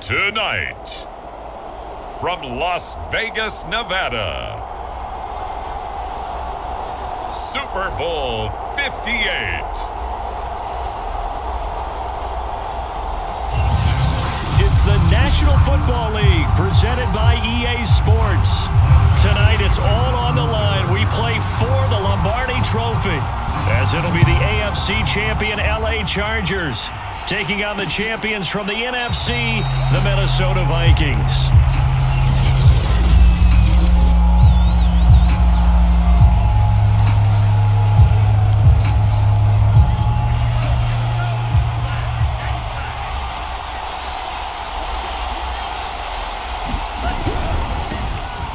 Tonight, from Las Vegas, Nevada, Super Bowl 58. It's the National Football League presented by EA Sports. Tonight it's all on the line. We play for the Lombardi Trophy, as it'll be the AFC champion LA Chargers taking on the champions from the NFC, the Minnesota Vikings.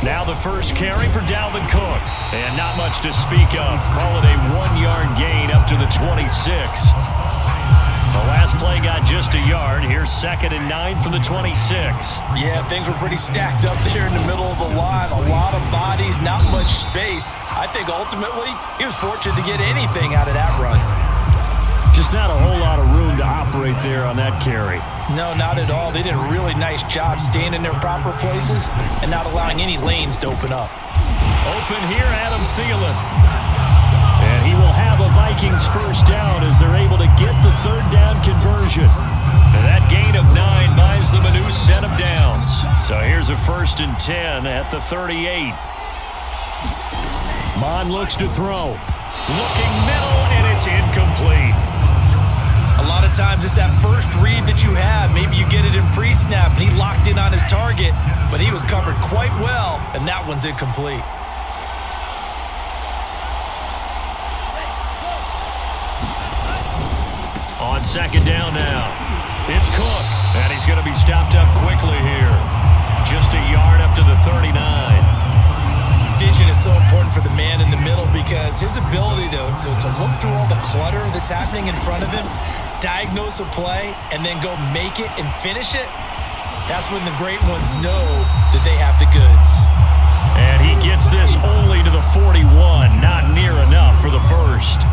Now the first carry for Dalvin Cook. And not much to speak of. Call it a 1-yard gain up to the 26. The last play got just a yard. Here's 2nd and 9 from the 26. Yeah, things were pretty stacked up there in the middle of the line. A lot of bodies, not much space. I think ultimately he was fortunate to get anything out of that run. Just not a whole lot of room to operate there on that carry. No, not at all. They did a really nice job staying in their proper places and not allowing any lanes to open up. Open here, Adam Thielen. And he will have a Vikings first down as they're able to get the 3rd down conversion. And that gain of 9 buys them a new set of downs. So here's a 1st and 10 at the 38. Mon looks to throw. Looking middle, and it's incomplete. A lot of times it's that first read that you have. Maybe you get it in pre-snap, and he locked in on his target, but he was covered quite well, and that one's incomplete. On 2nd down now, it's Cook, and he's going to be stopped up quickly here. Just a yard up to the 39. Vision is so important for the man in the middle because his ability to look through all the clutter that's happening in front of him, diagnose a play, and then go make it and finish it, that's when the great ones know that they have the goods. And he gets this only to the 41, not near enough for the first.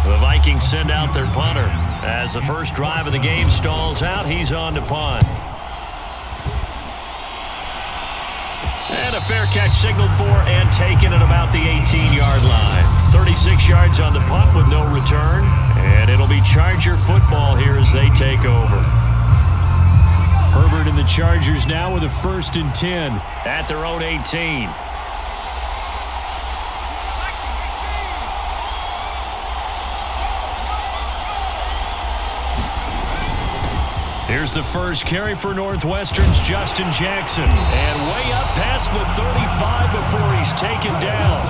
The Vikings send out their punter. As the first drive of the game stalls out, he's on to punt. And a fair catch signaled for and taken at about the 18-yard line. 36 yards on the punt with no return. And it'll be Charger football here as they take over. Herbert and the Chargers now with a 1st and 10 at their own 18. Here's the first carry for Northwestern's Justin Jackson. And way up past the 35 before he's taken down.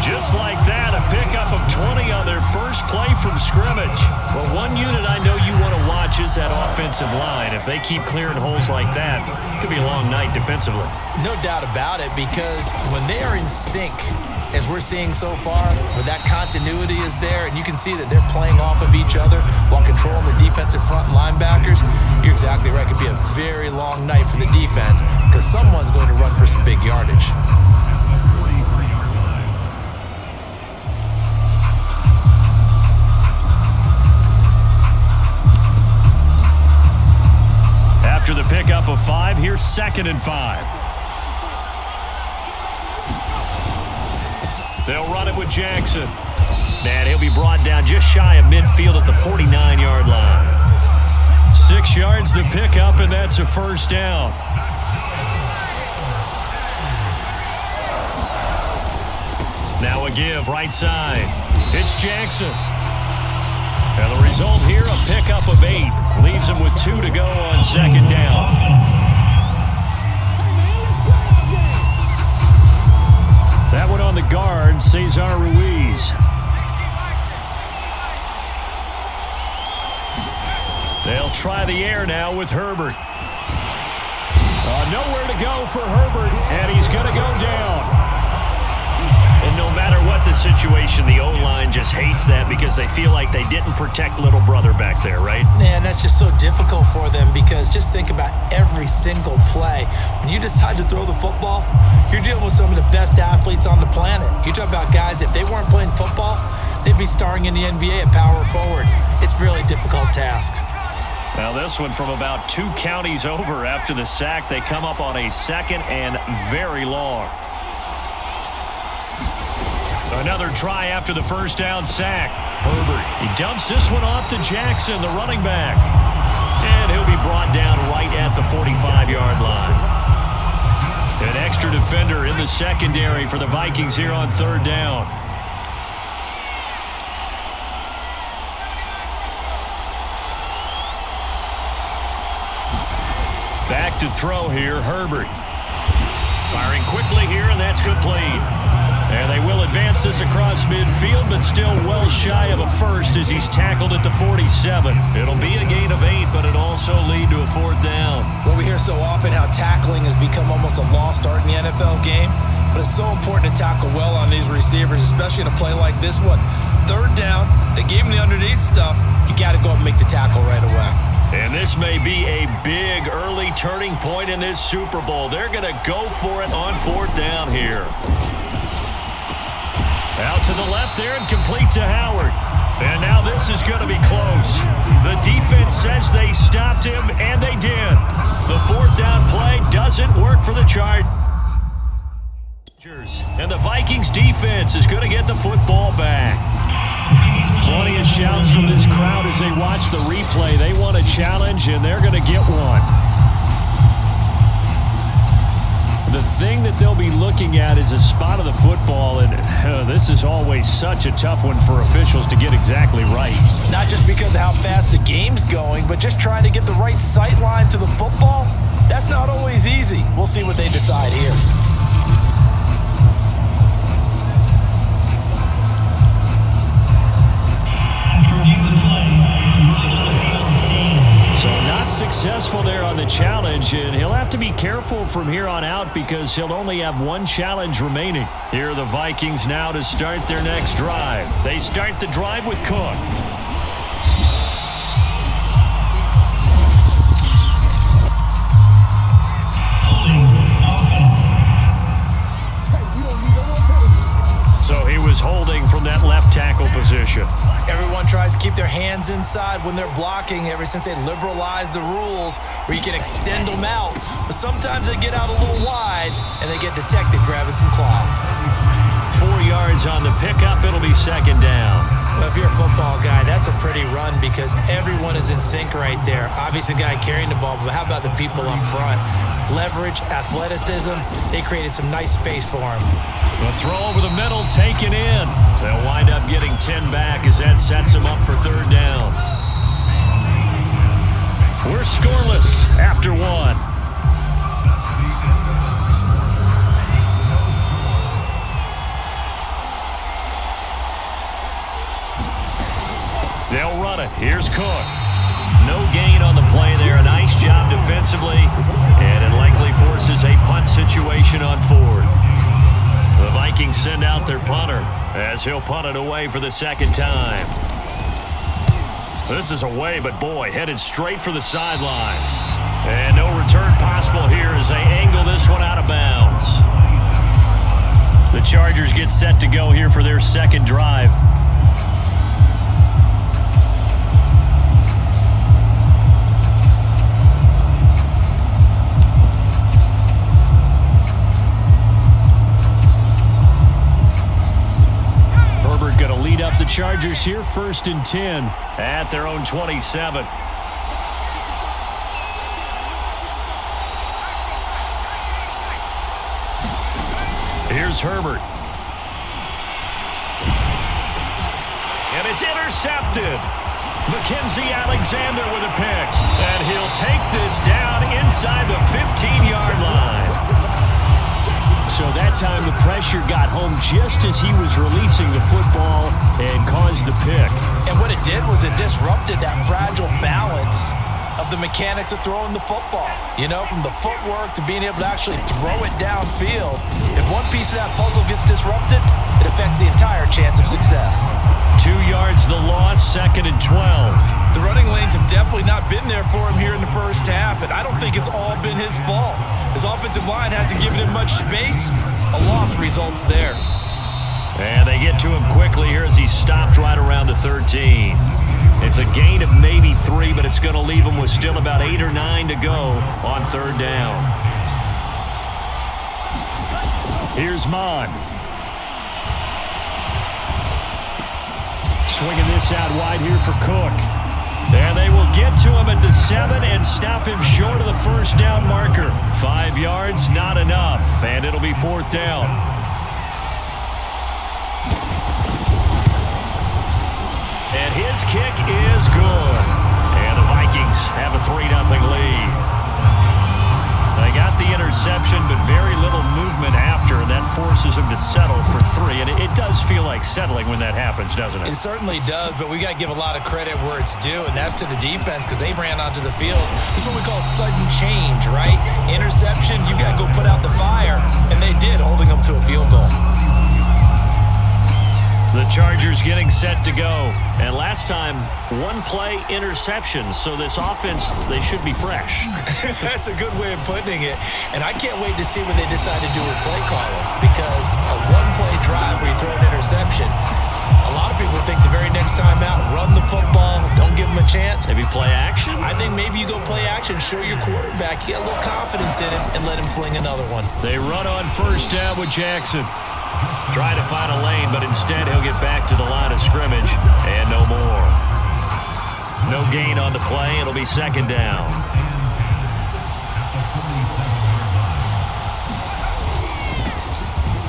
Just like that, a pickup of 20 on their first play from scrimmage. Well, one unit I know you want to watch is that offensive line. If they keep clearing holes like that, it could be a long night defensively. No doubt about it, because when they are in sync, as we're seeing so far, where that continuity is there, and you can see that they're playing off of each other while controlling the defensive front linebackers, you're exactly right. It could be a very long night for the defense because someone's going to run for some big yardage. After the pickup of 5, here's 2nd and 5. They'll run it with Jackson. And he'll be brought down just shy of midfield at the 49-yard line. 6 yards the pickup, and that's a 1st down. Now a give right side. It's Jackson. And the result here, a pickup of 8. Leaves him with 2 to go on 2nd down. That one on the guard, Cesar Ruiz. They'll try the air now with Herbert. Nowhere to go for Herbert, and he's going to go down. And no matter what the situation, the O-line just hates that because they feel like they didn't protect little brother back there, right? Man, that's just so difficult for them because just think about every single play. When you decide to throw the football, you're dealing with some of the best athletes on the planet. You talk about guys, if they weren't playing football, they'd be starring in the NBA at power forward. It's a really difficult task. Now this one from about 2 counties over after the sack. They come up on a 2nd and very long. Another try after the first down sack. Herbert, he dumps this one off to Jackson, the running back. And he'll be brought down right at the 45-yard line. An extra defender in the secondary for the Vikings here on 3rd down. Back to throw here, Herbert. Firing quickly here, and that's complete. And they will advance this across midfield, but still well shy of a first as he's tackled at the 47. It'll be a gain of 8, but it'll also lead to a 4th down. Well, we hear so often how tackling has become almost a lost art in the NFL game, but it's so important to tackle well on these receivers, especially in a play like this one. 3rd down, they gave him the underneath stuff. You got to go up and make the tackle right away. And this may be a big early turning point in this Super Bowl. They're going to go for it on 4th down here. Out to the left there and complete to Howard. And now this is going to be close. The defense says they stopped him, and they did. The 4th down play doesn't work for the Chargers. And the Vikings defense is going to get the football back. Plenty of shouts from this crowd as they watch the replay. They want a challenge, and they're going to get one. The thing that they'll be looking at is a spot of the football, and this is always such a tough one for officials to get exactly right. Not just because of how fast the game's going, but just trying to get the right sight line to the football. That's not always easy. We'll see what they decide here. Successful there on the challenge, and he'll have to be careful from here on out because he'll only have 1 challenge remaining. Here are the Vikings now to start their next drive. They start the drive with Cook. So he was holding from that left tackle position. Everyone tries to keep their hands inside when they're blocking ever since they liberalized the rules where you can extend them out. But sometimes they get out a little wide and they get detected grabbing some cloth. 4 yards on the pickup. It'll be 2nd down. Well, if you're a football guy, that's a pretty run because everyone is in sync right there. Obviously, the guy carrying the ball, but how about the people up front? Leverage, athleticism, they created some nice space for him. The throw over the middle taken in. They'll wind up getting 10 back as that sets them up for 3rd down. We're scoreless after 1. They'll run it. Here's Cook. No gain on the play there. A nice job defensively. And it likely forces a punt situation on 4th. The Vikings send out their punter as he'll punt it away for the 2nd time. This is away, but boy, headed straight for the sidelines. And no return possible here as they angle this one out of bounds. The Chargers get set to go here for their 2nd drive. The Chargers here 1st and 10 at their own 27. Here's Herbert. And it's intercepted. Mackenzie Alexander with a pick. And he'll take this down inside the 15-yard line. So that time the pressure got home just as he was releasing the football and caused the pick. And what it did was it disrupted that fragile balance of the mechanics of throwing the football. You know, from the footwork to being able to actually throw it downfield. If one piece of that puzzle gets disrupted, it affects the entire chance of success. 2 yards the loss, 2nd and 12. The running lanes have definitely not been there for him here in the first half, and I don't think it's all been his fault. His offensive line hasn't given him much space. A loss results there. And they get to him quickly here as he stopped right around the 13. It's a gain of maybe 3, but it's going to leave him with still about 8 or 9 to go on third down. Here's Mon. Swinging this out wide here for Cook. And they will get to him at the 7 and stop him short of the first down marker. 5 yards, not enough, and it'll be fourth down. And his kick is good. And the Vikings have a 3-0 lead. They got the interception, but very little movement after, and that forces them to settle for 3. And it does feel like settling when that happens, doesn't it? It certainly does, but we got to give a lot of credit where it's due, and that's to the defense because they ran onto the field. This is what we call sudden change, right? Interception, you got to go put out the fire, and they did, holding them to a field goal. The Chargers getting set to go. And last time, 1-play interceptions. So this offense, they should be fresh. That's a good way of putting it. And I can't wait to see what they decide to do with play calling. Because a 1-play drive where you throw an interception, a lot of people think the very next time out, run the football, don't give them a chance. Maybe play action? I think maybe you go play action, show your quarterback, you get a little confidence in him, and let him fling another one. They run on first down with Jackson. Try to find a lane, but instead he'll get back to the line of scrimmage, and no more. No gain on the play. It'll be second down.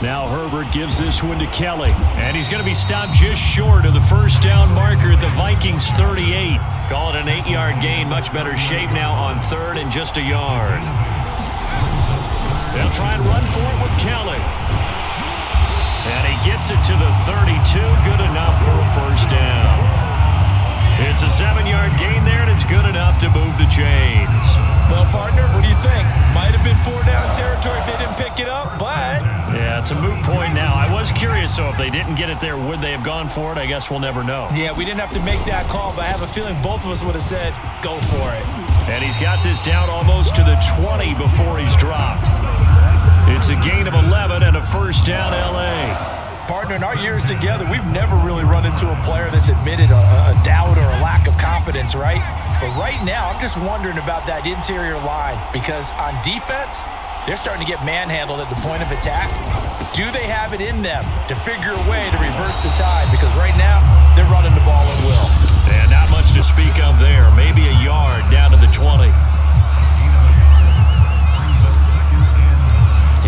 Now Herbert gives this one to Kelly, and he's going to be stopped just short of the first down marker at the Vikings 38. Call it an 8-yard gain. Much better shape now on third and just a yard. They'll try and run for it with Kelly. And he gets it to the 32. Good enough for a first down. It's a 7-yard gain there, and it's good enough to move the chains. Well, partner, what do you think? Might have been 4-down territory if they didn't pick it up, but... Yeah, it's a moot point now. I was curious, so if they didn't get it there, would they have gone for it? I guess we'll never know. Yeah, we didn't have to make that call, but I have a feeling both of us would have said, go for it. And he's got this down almost to the 20 before he's dropped. It's a gain of 11 and a first down L.A. Partner, in our years together, we've never really run into a player that's admitted a doubt or a lack of confidence, right? But right now, I'm just wondering about that interior line because on defense, they're starting to get manhandled at the point of attack. Do they have it in them to figure a way to reverse the tide? Because right now, they're running the ball at will. And not much to speak of there. Maybe a yard down to the 20.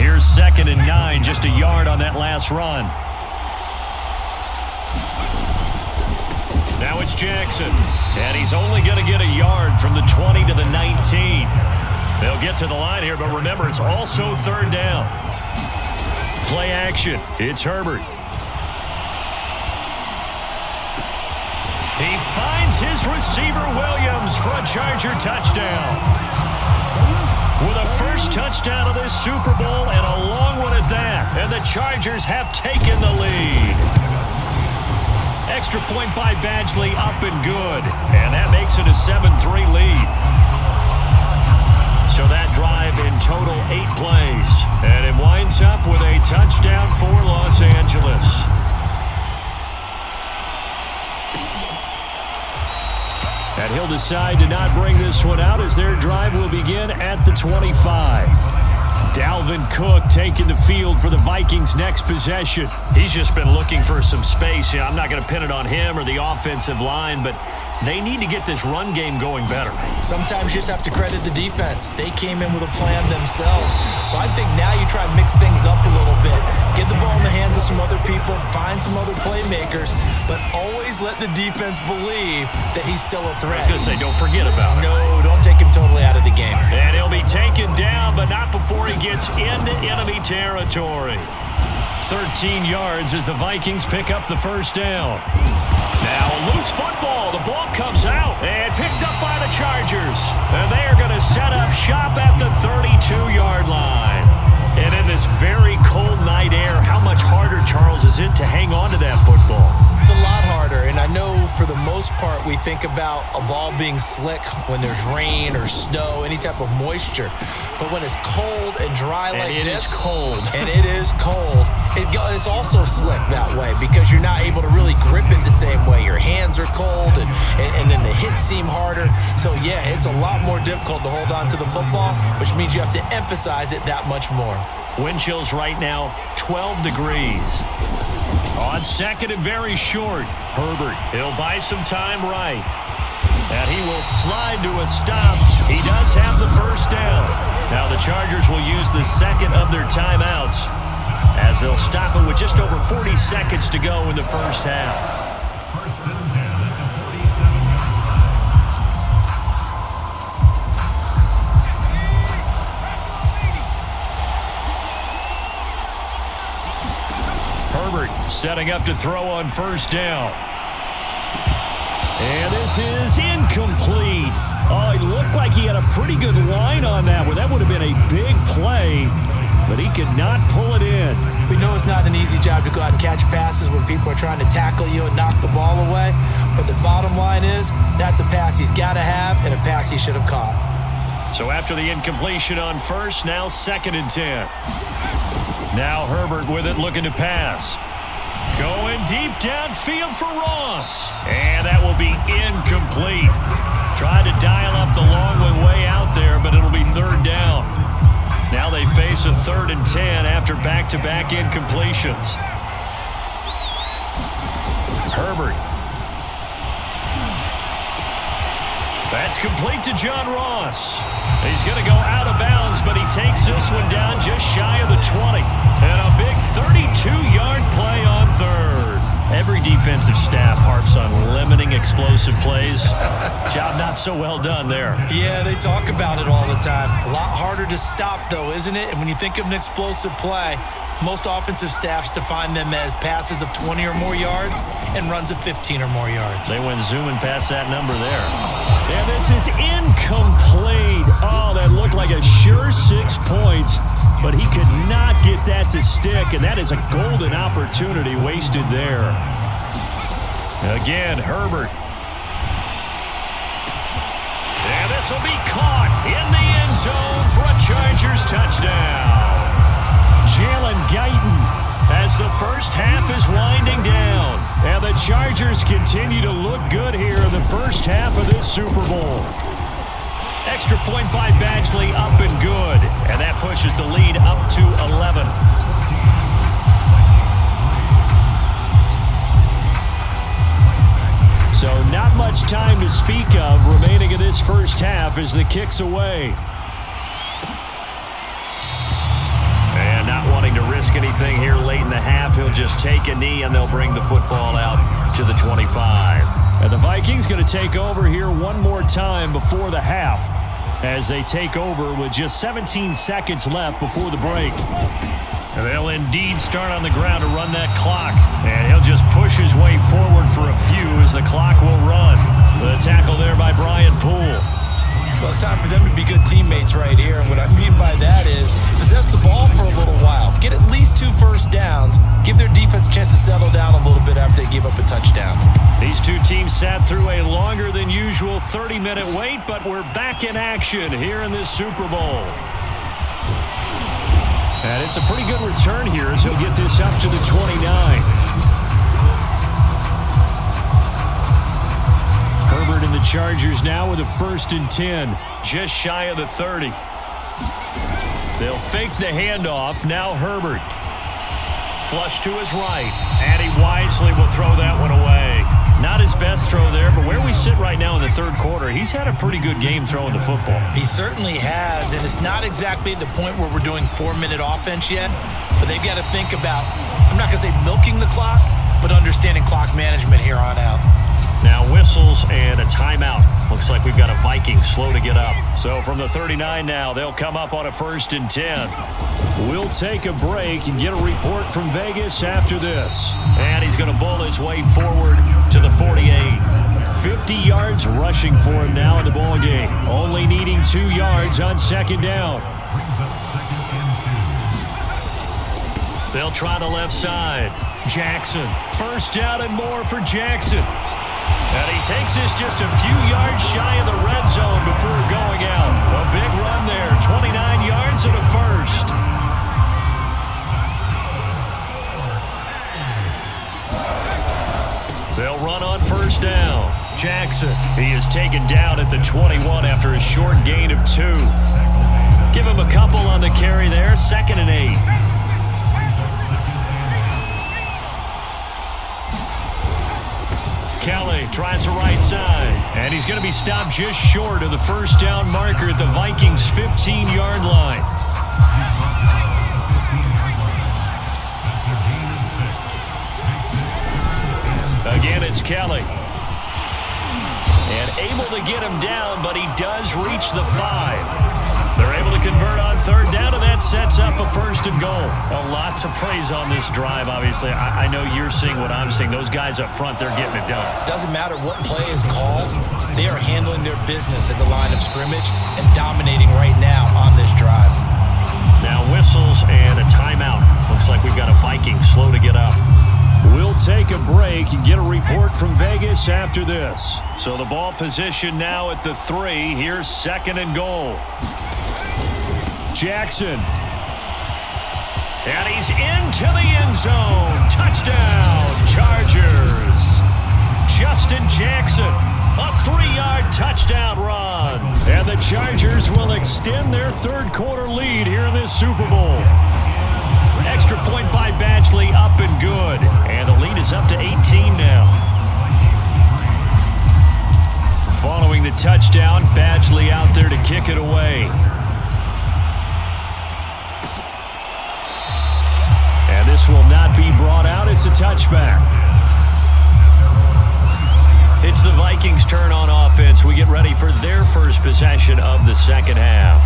Here's 2nd and 9, just a yard on that last run. Now it's Jackson, and he's only going to get a yard from the 20 to the 19. They'll get to the line here, but remember, it's also third down. Play action. It's Herbert. He finds his receiver, Williams, for a Charger touchdown. With a first touchdown of this Super Bowl and a long one at that. And the Chargers have taken the lead. Extra point by Badgley up and good. And that makes it a 7-3 lead. So that drive in total 8 plays. And it winds up with a touchdown for Los Angeles. And he'll decide to not bring this one out as their drive will begin at the 25. Dalvin Cook taking the field for the Vikings' next possession. He's just been looking for some space. I'm not going to pin it on him or the offensive line, but they need to get this run game going better. Sometimes you just have to credit the defense. They came in with a plan themselves. So I think now you try and mix things up a little bit. Get the ball in the hands of some other people, find some other playmakers, but always let the defense believe that he's still a threat. I was going to say, don't forget about it. No, don't take him totally out of the game. And he'll be taken down, but not before he gets into enemy territory. 13 yards as the Vikings pick up the first down. Now a loose football. The ball comes out and picked up by the Chargers. And they are going to set up shop at the 32-yard line. And in this very cold night air, how much harder, Charles, is it to hang on to that football? It's a lot harder, and I know for the most part, we think about a ball being slick when there's rain or snow, any type of moisture. But when it's cold and dry like this. And it is cold. And it is cold. It's also slick that way because you're not able to really grip it the same way. Your hands are cold and then the hits seem harder. So, yeah, it's a lot more difficult to hold on to the football, which means you have to emphasize it that much more. Wind chills right now, 12 degrees. On second and very short, Herbert, he'll buy some time right. And he will slide to a stop. He does have the first down. Now the Chargers will use the second of their timeouts as they'll stop it with just over 40 seconds to go in the first half. Herbert setting up to throw on first down. And this is incomplete. Oh, it looked like he had a pretty good line on that one. That would have been a big play, but he could not pull it in. We know it's not an easy job to go out and catch passes when people are trying to tackle you and knock the ball away, but the bottom line is that's a pass he's got to have and a pass he should have caught. So after the incompletion on first, now second and 10. Now Herbert with it, looking to pass. Going deep downfield for Ross. And that will be incomplete. Tried to dial up the long one way out there, but it'll be third down. Now they face a 3rd and 10 after back-to-back incompletions. Herbert. That's complete to John Ross. He's going to go out of bounds, but he takes this one down just shy of the 20. And a big 32-yard play on third. Every defensive staff harps on limiting explosive plays. Job not so well done there. Yeah, they talk about it all the time. A lot harder to stop, though, isn't it? And when you think of an explosive play, most offensive staffs define them as passes of 20 or more yards and runs of 15 or more yards. They went zooming past that number there. And this is incomplete. Oh, that looked like a sure 6 points, but he could not get that to stick, and that is a golden opportunity wasted there. Again, Herbert. And this will be caught in the end zone for a Chargers touchdown. Jalen Guyton as the first half is winding down. And the Chargers continue to look good here in the first half of this Super Bowl. Extra point by Badgley, up and good. And that pushes the lead up to 11. So not much time to speak of remaining in this first half as the kick's away. And not wanting to risk anything here late in the half, he'll just take a knee and they'll bring the football out to the 25. And the Vikings going to take over here one more time before the half as they take over with just 17 seconds left before the break. And they'll indeed start on the ground to run that clock. And he'll just push his way forward for a few as the clock will run. The tackle there by Brian Poole. Well, it's time for them to be good teammates right here. And what I mean by that is possess the ball for a little while. Get at least 2 first downs. Give their defense a chance to settle down a little bit after they give up a touchdown. These two teams sat through a longer than usual 30-minute wait, but we're back in action here in this Super Bowl. And it's a pretty good return here as he'll get this up to the 29. Herbert and the Chargers now with a 1st and 10, just shy of the 30. They'll fake the handoff. Now Herbert. Flush to his right, and he wisely will throw that one away. Not his best throw there, but where we sit right now in the 3rd quarter, he's had a pretty good game throwing the football. He certainly has, and it's not exactly at the point where we're doing 4-minute offense yet, but they've got to think about, I'm not going to say milking the clock, but understanding clock management here on out. Now whistles and a timeout. Looks like we've got a Viking slow to get up. So from the 39 now, they'll come up on a 1st and 10. We'll take a break and get a report from Vegas after this. And he's going to bull his way forward to the 48. 50 yards rushing for him now in the ball game. Only needing 2 yards on 2nd down. They'll try the left side. Jackson. 1st down and more for Jackson. And he takes this just a few yards shy of the red zone before going out. A big run there, 29 yards and a first. They'll run on first down. Jackson, he is taken down at the 21 after a short gain of 2. Give him a couple on the carry there, 2nd and 8. Kelly tries the right side, and he's going to be stopped just short of the first down marker at the Vikings' 15-yard line. Again, it's Kelly. And able to get him down, but he does reach the 5. They're able to convert on third down, and that sets up a 1st and goal. A lot to praise on this drive, obviously. I know you're seeing what I'm seeing. Those guys up front, they're getting it done. Doesn't matter what play is called. They are handling their business at the line of scrimmage and dominating right now on this drive. Now whistles and a timeout. Looks like we've got a Viking slow to get up. We'll take a break and get a report from Vegas after this. So the ball position now at the 3. Here's 2nd and goal. Jackson. And he's into the end zone. Touchdown, Chargers. Justin Jackson. A 3-yard touchdown run. And the Chargers will extend their third-quarter lead here in this Super Bowl. Extra point by Badgley, up and good. And the lead is up to 18 now. Following the touchdown, Badgley out there to kick it away. And this will not be brought out. It's a touchback. It's the Vikings' turn on offense. We get ready for their first possession of the second half.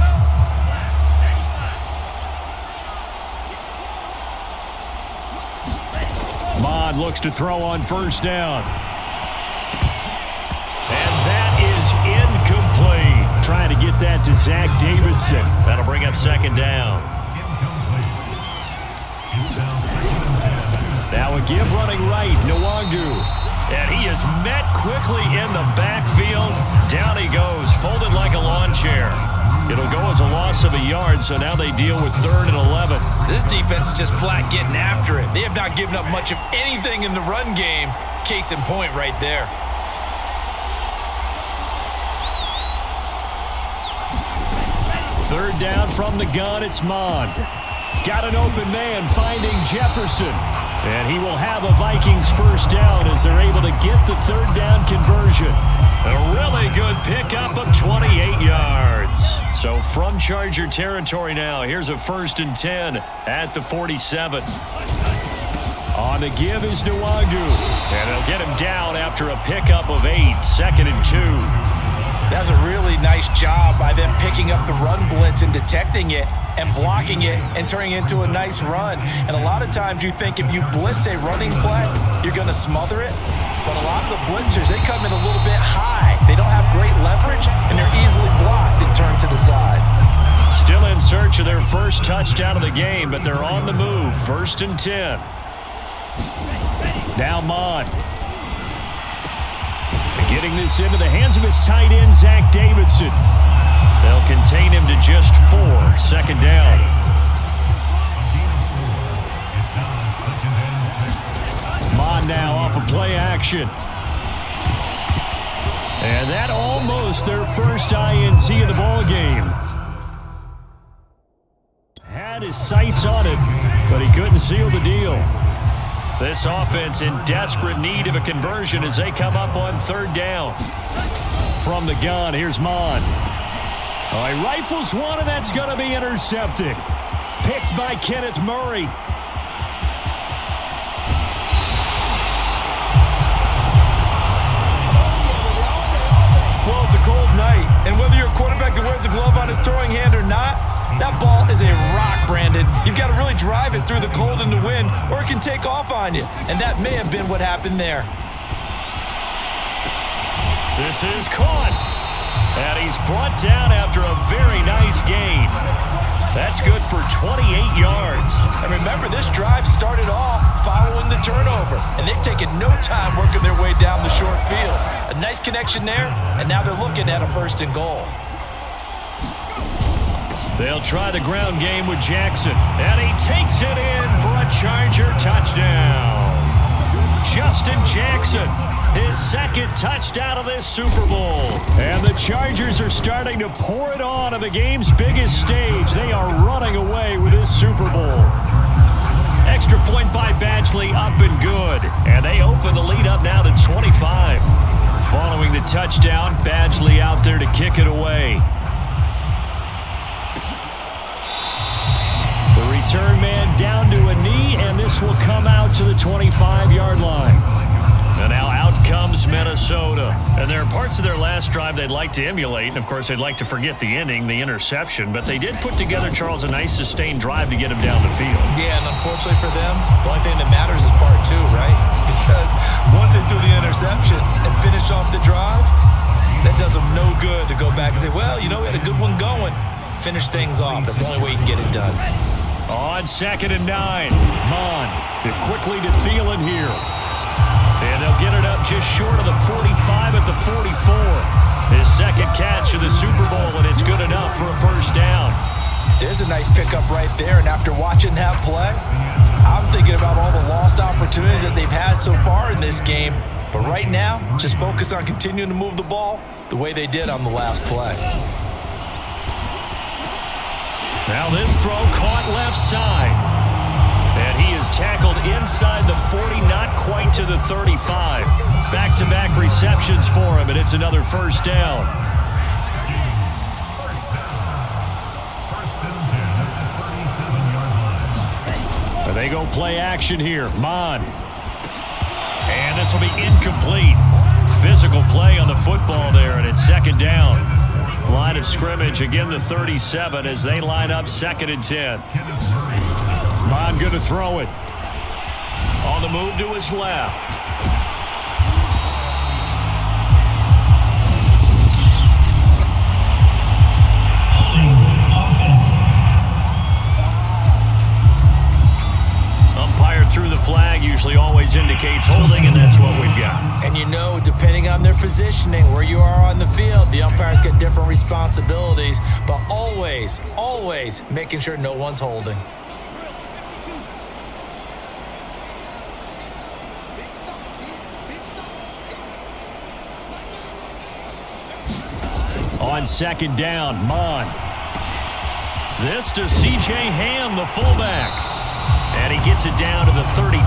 Mod looks to throw on first down. And that is incomplete. Trying to get that to Zach Davidson. That'll bring up 2nd down. Now a give running right, Nwangu. And he is met quickly in the backfield. Down he goes, folded like a lawn chair. It'll go as a loss of a yard, so now they deal with 3rd and 11. This defense is just flat getting after it. They have not given up much of anything in the run game. Case in point right there. Third down from the gun, it's Mond. Got an open man finding Jefferson. And he will have a Vikings first down as they're able to get the third down conversion. A really good pickup of 28 yards. So from Charger territory now, here's a 1st and 10 at the 47. On the give is Nwangu. And they'll get him down after a pickup of 8, 2nd and 2. That's a really nice job by them picking up the run blitz and detecting it and blocking it and turning it into a nice run. And a lot of times you think if you blitz a running play, you're going to smother it. But a lot of the blitzers, they come in a little bit high. They don't have great leverage, and they're easily blocked and turned to the side. Still in search of their first touchdown of the game, but they're on the move. 1st and 10. Now Mond. Getting this into the hands of his tight end, Zach Davidson. They'll contain him to just 4. 2nd down. Mond now off of play action. And that almost their first INT of the ball game. Had his sights on it, but he couldn't seal the deal. This offense in desperate need of a conversion as they come up on 3rd down. From the gun, here's Mond. Oh, he rifles one, and that's going to be intercepted. Picked by Kenneth Murray. Well, it's a cold night, and whether you're a quarterback that wears a glove on his throwing hand or not, that ball is a rock, Brandon. You've got to really drive it through the cold and the wind, or it can take off on you. And that may have been what happened there. This is caught. And he's brought down after a very nice gain. That's good for 28 yards. And remember, this drive started off following the turnover, and they've taken no time working their way down the short field. A nice connection there, and now they're looking at a 1st and goal. They'll try the ground game with Jackson, and he takes it in for a Charger touchdown. Justin Jackson, his 2nd touchdown of this Super Bowl. And the Chargers are starting to pour it on the game's biggest stage. They are running away with this Super Bowl. Extra point by Badgley, up and good. And they open the lead up now to 25. Following the touchdown, Badgley out there to kick it away. The return man down to a knee, and this will come out to the 25-yard line. And now out comes Minnesota. And there are parts of their last drive they'd like to emulate. And, of course, they'd like to forget the ending, the interception. But they did put together, Charles, a nice sustained drive to get him down the field. Yeah, and unfortunately for them, the only thing that matters is part 2, right? Because once they do the interception and finish off the drive, that does them no good to go back and say, well, you know, we had a good one going. Finish things off. That's the only way you can get it done. On 2nd and 9, Mon quickly to Thielen here. And they'll get it up just short of the 45 at the 44. His 2nd catch of the Super Bowl, and it's good enough for a 1st down. There's a nice pickup right there, and after watching that play, I'm thinking about all the lost opportunities that they've had so far in this game. But right now, just focus on continuing to move the ball the way they did on the last play. Now this throw caught left side. And he is tackled inside the 40, not quite to the 35. Back-to-back receptions for him, and it's another 1st down. And they go play action here. Mon. And this will be incomplete. Physical play on the football there, and it's 2nd down. Line of scrimmage, again the 37 as they line up 2nd and 10. Mon going to throw it. On the move to his left. Umpire threw the flag, usually always indicates holding, and that's what we've got. And you know, depending on their positioning, where you are on the field, the umpires get different responsibilities, but always, always making sure no one's holding. On 2nd down, Mon. This to C.J. Ham, the fullback. And he gets it down to the 32.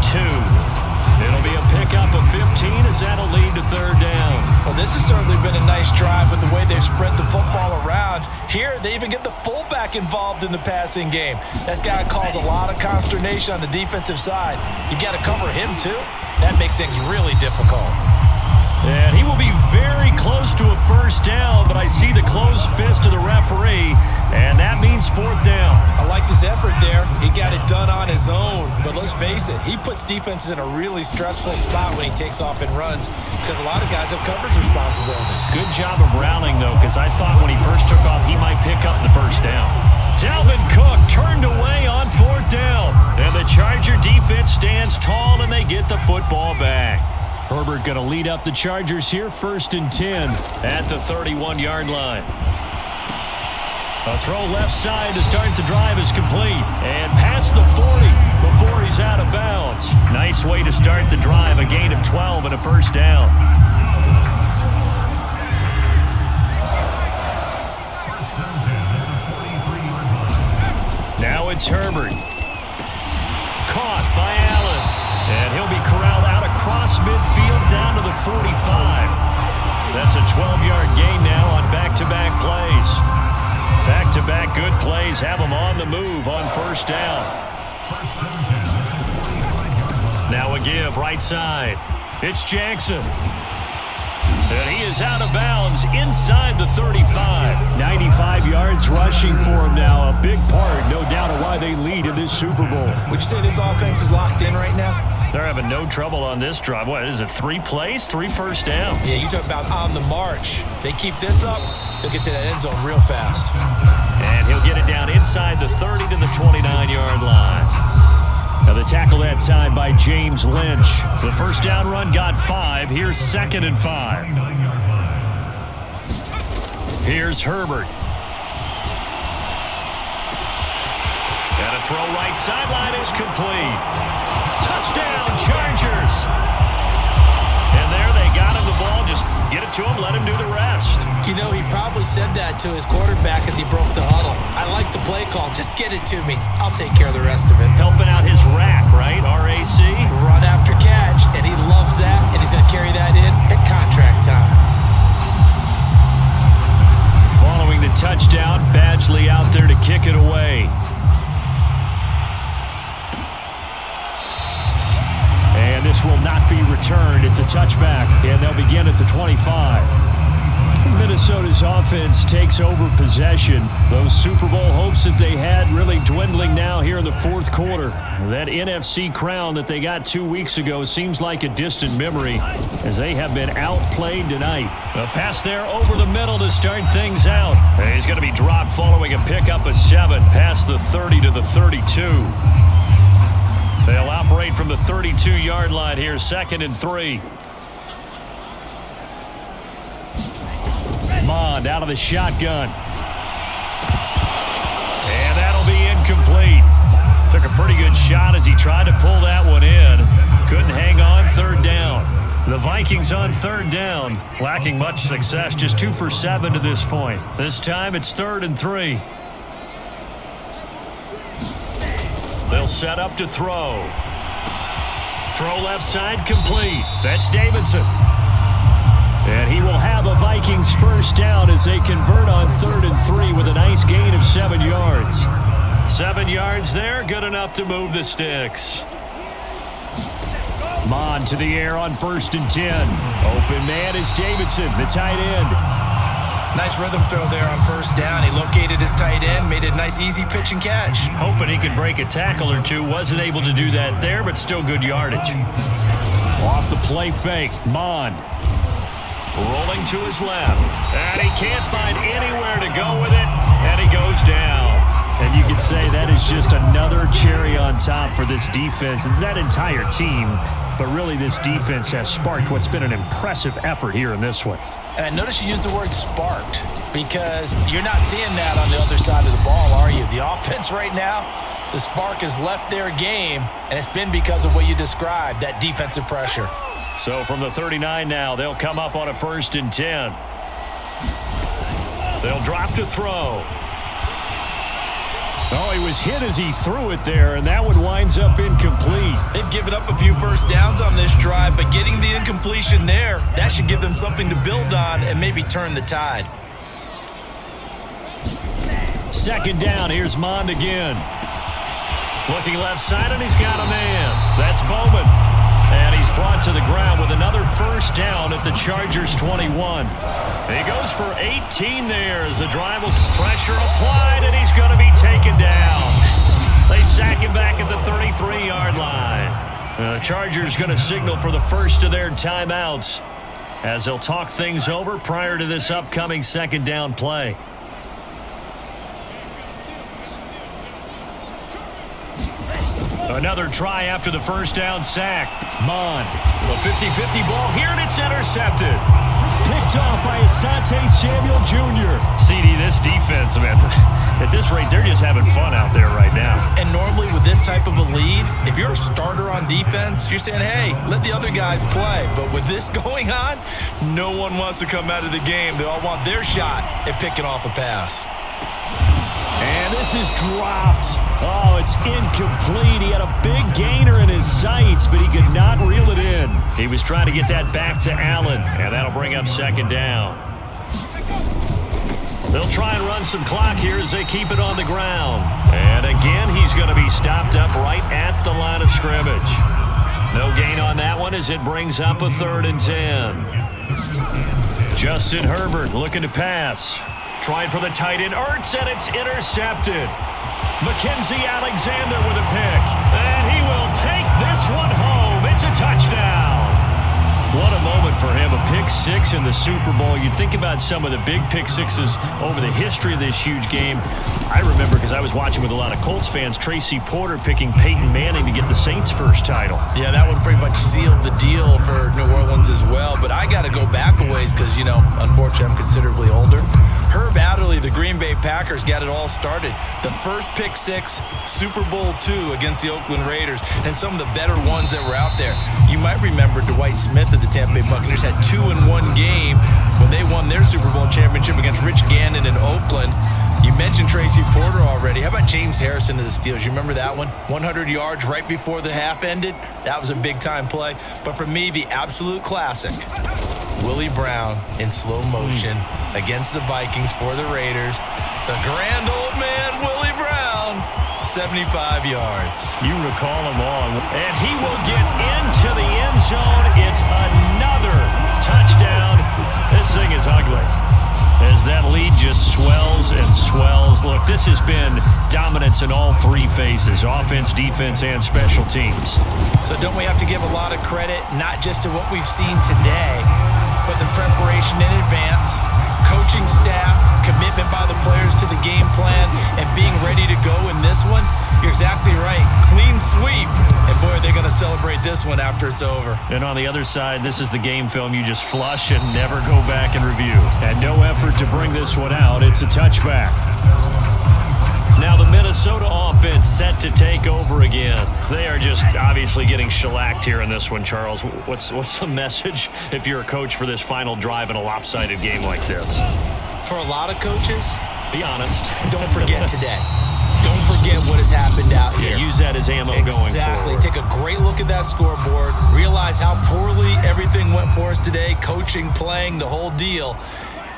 It'll be a pickup of 15 as that'll lead to 3rd down. Well, this has certainly been a nice drive with the way they've spread the football around. Here, they even get the fullback involved in the passing game. That's got to cause a lot of consternation on the defensive side. You've got to cover him, too. That makes things really difficult. And he will be very close to a 1st down, but I see the closed fist of the referee, and that means 4th down. I liked his effort there. He got it done on his own, but let's face it, he puts defenses in a really stressful spot when he takes off and runs because a lot of guys have coverage responsibilities. Good job of rallying, though, because I thought when he first took off, he might pick up the 1st down. Dalvin Cook turned away on 4th down, and the Charger defense stands tall, and they get the football back. Herbert going to lead up the Chargers here, 1st and 10 at the 31-yard line. A throw left side to start the drive is complete. And past the 40 before he's out of bounds. Nice way to start the drive, a gain of 12 and a 1st down. Now it's Herbert. Caught by Allen. And he'll be corralled out across midfield down to the 45. That's a 12-yard gain now on back-to-back plays. Back-to-back good plays have them on the move on 1st down. Now a give right side. It's Jackson. And he is out of bounds inside the 35. 95 yards rushing for him now. A big part, no doubt, of what why they lead in this Super Bowl. Would you say this offense is locked in right now? They're having no trouble on this drive. What is it, 3 plays, 3 first downs? Yeah, you talk about on the march. They keep this up, they'll get to that end zone real fast. And he'll get it down inside the 30 to the 29-yard line. Now the tackle that time by James Lynch. The first down run got 5. Here's 2nd and 5. Here's Herbert. And a throw right sideline is complete. Touchdown, Chargers. And there they got him the ball. Just get it to him, let him do the rest. You know, he probably said that to his quarterback as he broke the huddle. I like the play call. Just get it to me. I'll take care of the rest of it. Helping out his rack, right? RAC. Run after catch, and he loves that, and he's going to carry that in at contract time. Following the touchdown, Badgley out there to kick it away. And this will not be returned. It's a touchback, and they'll begin at the 25. Minnesota's offense takes over possession. Those Super Bowl hopes that they had really dwindling now here in the fourth quarter. That NFC crown that they got 2 weeks ago seems like a distant memory as they have been outplayed tonight. A pass there over the middle to start things out. And he's going to be dropped following a pickup of 7 past the 30 to the 32. They'll operate from the 32-yard line here, 2nd and 3. Mond out of the shotgun. And that'll be incomplete. Took a pretty good shot as he tried to pull that one in. Couldn't hang on, 3rd down. The Vikings on 3rd down, lacking much success, just 2 for 7 to this point. This time it's 3rd and 3. They'll set up to throw. Throw left side complete. That's Davidson. And he will have a Vikings first down as they convert on 3rd and 3 with a nice gain of 7 yards. 7 yards there, good enough to move the sticks. Mond to the air on 1st and 10. Open man is Davidson, the tight end. Nice rhythm throw there on 1st down. He located his tight end, made it a nice easy pitch and catch. Hoping he could break a tackle or two. Wasn't able to do that there, but still good yardage. Off the play fake, Mond. Rolling to his left. And he can't find anywhere to go with it. And he goes down. And you could say that is just another cherry on top for this defense and that entire team. But really, this defense has sparked what's been an impressive effort here in this one. And notice you used the word sparked because you're not seeing that on the other side of the ball, are you? The offense right now, the spark has left their game, and it's been because of what you described, that defensive pressure. So from the 39 now, they'll come up on a 1st and 10. They'll drop to throw. Oh, he was hit as he threw it there, and that one winds up incomplete. They've given up a few first downs on this drive, but getting the incompletion there, that should give them something to build on and maybe turn the tide. 2nd down, here's Mond again. Looking left side, and he's got a man. That's Bowman. And he's brought to the ground with another first down at the Chargers' 21. He goes for 18 there as the drive will pressure applied, and he's going to be taken down. They sack him back at the 33-yard line. The Chargers going to signal for the first of their timeouts as they'll talk things over prior to this upcoming 2nd down play. Another try after the first down sack. Mond, a 50-50 ball here, and it's intercepted. Picked off by Asante Samuel Jr. CD, this defense, man, at this rate, they're just having fun out there right now. And normally with this type of a lead, if you're a starter on defense, you're saying, hey, let the other guys play. But with this going on, no one wants to come out of the game. They all want their shot at picking off a pass. And this is dropped. Oh, it's incomplete. He had a big gainer in his sights, but he could not reel it in. He was trying to get that back to Allen, and that'll bring up 2nd down. They'll try and run some clock here as they keep it on the ground. And again, he's going to be stopped up right at the line of scrimmage. No gain on that one as it brings up a 3rd and 10. Justin Herbert looking to pass. Trying for the tight end, Ertz, and it's intercepted. Mackenzie Alexander with a pick. And he will take this one home. It's a touchdown. What a moment for him, a pick six in the Super Bowl. You think about some of the big pick sixes over the history of this huge game. I remember, because I was watching with a lot of Colts fans, Tracy Porter picking Peyton Manning to get the Saints' first title. Yeah, that one pretty much sealed the deal for New Orleans as well. But I got to go back a ways because, unfortunately, I'm considerably older. Herb Adderley, the Green Bay Packers, got it all started. The first pick six, Super Bowl II against the Oakland Raiders, and some of the better ones that were out there. You might remember Dwight Smith of the Tampa Bay Buccaneers had 2-in-1 game when they won their Super Bowl championship against Rich Gannon in Oakland. You mentioned Tracy Porter already. How about James Harrison of the Steelers? You remember that one? 100 yards right before the half ended? That was a big-time play. But for me, the absolute classic, Willie Brown in slow motion against the Vikings for the Raiders. The grand old man, Willie Brown, 75 yards. You recall him all. And he will get into the end zone. It's another touchdown. This thing is ugly, as that lead just swells and swells. Look, this has been dominance in all three phases, offense, defense, and special teams. So don't we have to give a lot of credit, not just to what we've seen today, but the preparation in advance, coaching staff, commitment by the players to the game plan, and being ready to go in this one? You're exactly right. Clean sweep. And boy, they're going to celebrate this one after it's over. And on the other side, this is the game film you just flush and never go back and review. And no effort to bring this one out. It's a touchback. Now the Minnesota offense set to take over again. They are just obviously getting shellacked here in this one, Charles. What's the message if you're a coach for this final drive in a lopsided game like this? For a lot of coaches, be honest. Don't forget today. Don't forget what has happened out here. Yeah, use that as ammo going forward. Exactly. Take a great look at that scoreboard. Realize how poorly everything went for us today. Coaching, playing, the whole deal.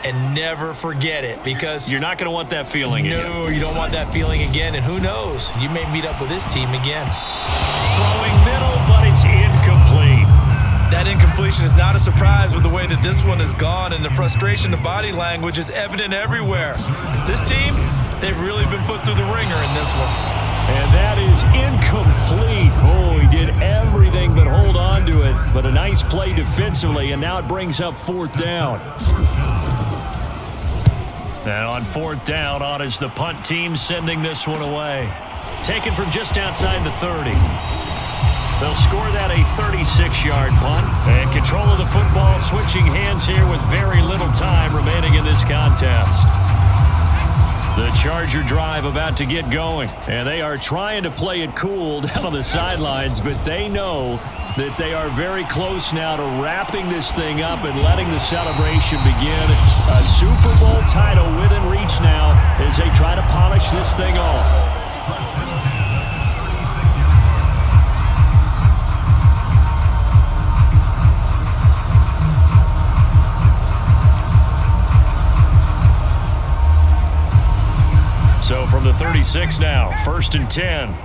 And never forget it, because you're not going to want that feeling again. No, you don't want that feeling again. And who knows? You may meet up with this team again. Throwing middle, but it's incomplete. That incompletion is not a surprise with the way that this one has gone, and the frustration, the body language is evident everywhere. This team, they've really been put through the ringer in this one. And that is incomplete. Oh, he did everything but hold on to it. But a nice play defensively, and now it brings up fourth down. And on fourth down, on is the punt team sending this one away. Taken from just outside the 30. They'll score that a 36-yard punt. And control of the football switching hands here with very little time remaining in this contest. The Charger drive about to get going. And they are trying to play it cool down on the sidelines, but they know that they are very close now to wrapping this thing up and letting the celebration begin. A Super Bowl title within reach now as they try to polish this thing off. So from the 36 now, 1st and 10.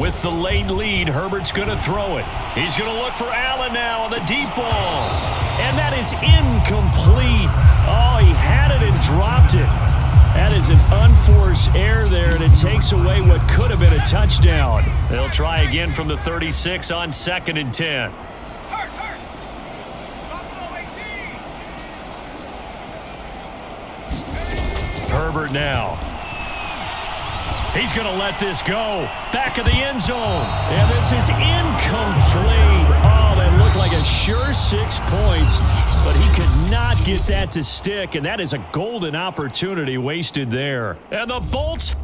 With the late lead, Herbert's going to throw it. He's going to look for Allen now on the deep ball. And that is incomplete. Oh, he had it and dropped it. That is an unforced error there, and it takes away what could have been a touchdown. They'll try again from the 36 on 2nd and 10. Herbert now. He's going to let this go. Back of the end zone. And this is incomplete. Oh, that looked like a sure 6 points. But he could not get that to stick. And that is a golden opportunity wasted there. And the Bolts